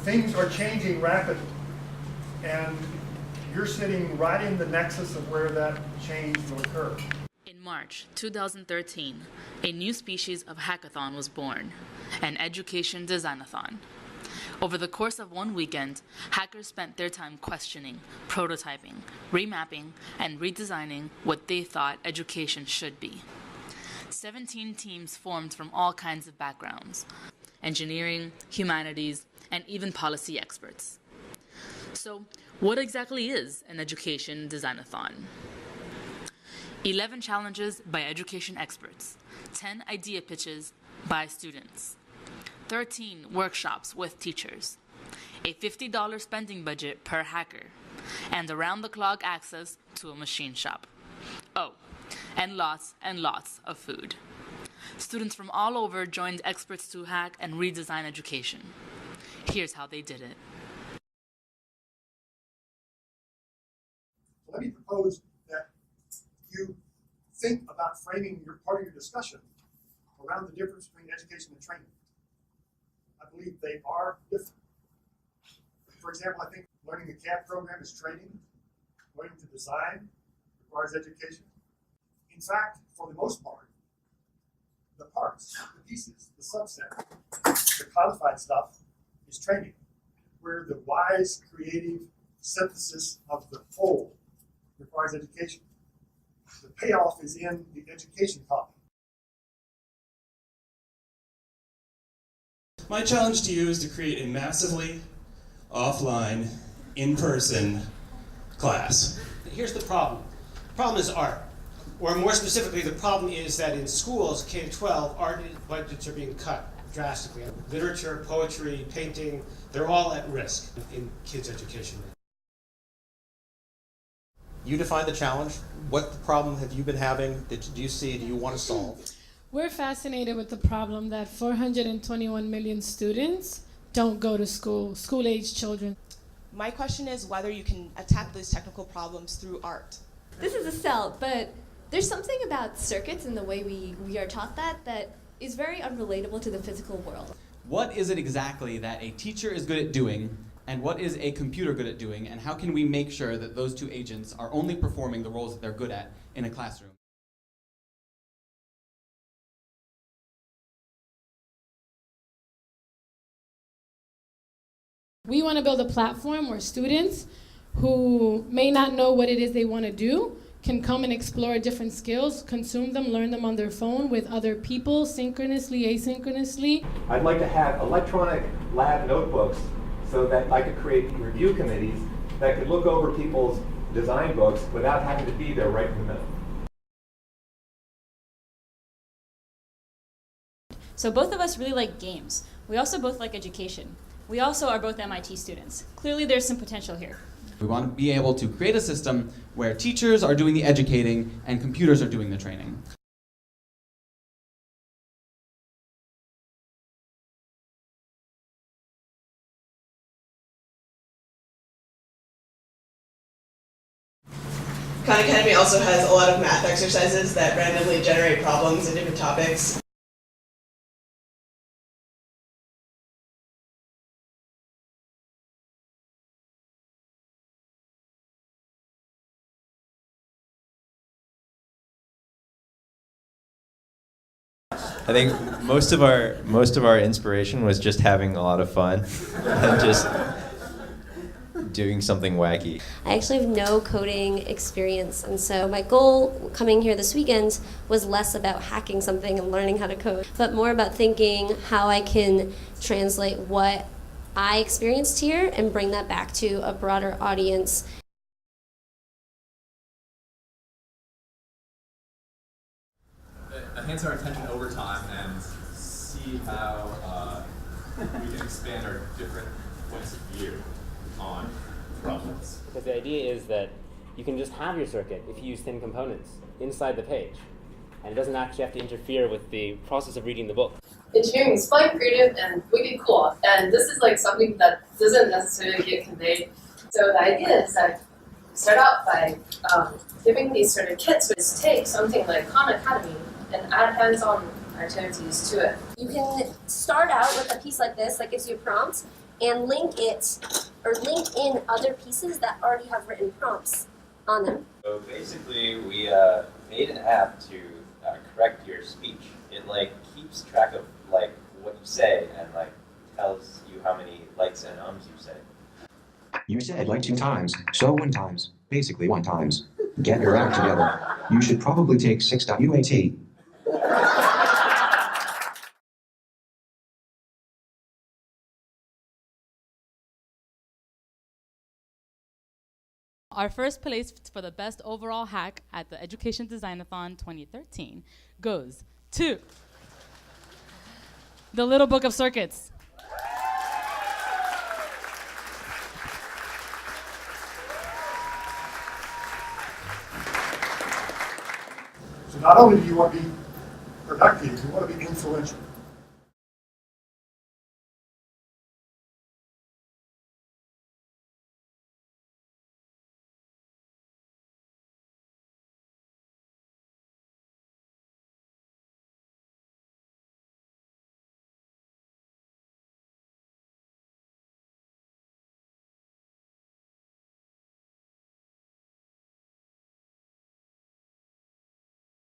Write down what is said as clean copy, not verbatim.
things are changing rapidly, and you're sitting right in the nexus of where that change will occur. In March 2013, a new species of hackathon was born, an education designathon. Over the course of one weekend, hackers spent their time questioning, prototyping, remapping, and redesigning what they thought education should be. 17 teams formed from all kinds of backgrounds: engineering, humanities, and even policy experts. So, what exactly is an education designathon? 11 challenges by education experts, 10 idea pitches by students, 13 workshops with teachers, a $50 spending budget per hacker, and around-the-clock access to a machine shop. Oh, and lots of food. Students from all over joined experts to hack and redesign education. Here's how they did it. Let me propose that you think about framing your part of your discussion around the difference between education and training. I believe they are different. For example, I think learning the CAD program is training. Learning to design requires education. In fact, for the most part, the parts, the pieces, the subset, the codified stuff is training, where the wise, creative synthesis of the whole requires education. The payoff is in the education copy. My challenge to you is to create a massively offline, in-person class. Here's the problem. The problem is art. Or more specifically, the problem is that in schools, K-12, art budgets are being cut drastically. Literature, poetry, painting, they're all at risk in kids' education. You define the challenge. What problem have you been having? Do you want to solve? We're fascinated with the problem that 421 million students don't go to school, school-age children. My question is whether you can attack those technical problems through art. This is a cell, but there's something about circuits and the way we are taught that is very unrelatable to the physical world. What is it exactly that a teacher is good at doing, and what is a computer good at doing, and how can we make sure that those two agents are only performing the roles that they're good at in a classroom? We want to build a platform where students who may not know what it is they want to do can come and explore different skills, consume them, learn them on their phone with other people, synchronously, asynchronously. I'd like to have electronic lab notebooks so that I could create review committees that could look over people's design books without having to be there right in the middle. So both of us really like games. We also both like education. We also are both MIT students. Clearly there's some potential here. We want to be able to create a system where teachers are doing the educating and computers are doing the training. Khan Academy also has a lot of math exercises that randomly generate problems in different topics. I think most of our inspiration was just having a lot of fun and just doing something wacky. I actually have no coding experience, and so my goal coming here this weekend was less about hacking something and learning how to code, but more about thinking how I can translate what I experienced here and bring that back to a broader audience. Enhance our attention over time and see how we can expand our different points of view on problems. Because the idea is that you can just have your circuit if you use thin components inside the page, and it doesn't actually have to interfere with the process of reading the book. Engineering is fun, creative, and wicked cool, and this is like something that doesn't necessarily get conveyed. So the idea is that we start out by giving these sort of kits, which take something like Khan Academy and add hands-on activities to it. You can start out with a piece like this that gives you a prompt, and link it, or link in other pieces that already have written prompts on them. So basically, we made an app to correct your speech. It keeps track of what you say and tells you how many likes and ums you say. You said 2 times, so 1 times, basically 1 times. Get your act together. You should probably take 6.UAT. Our first place for the best overall hack at the Education Designathon 2013 goes to the Little Book of Circuits. So not only do you want to be productive, you want to be influential.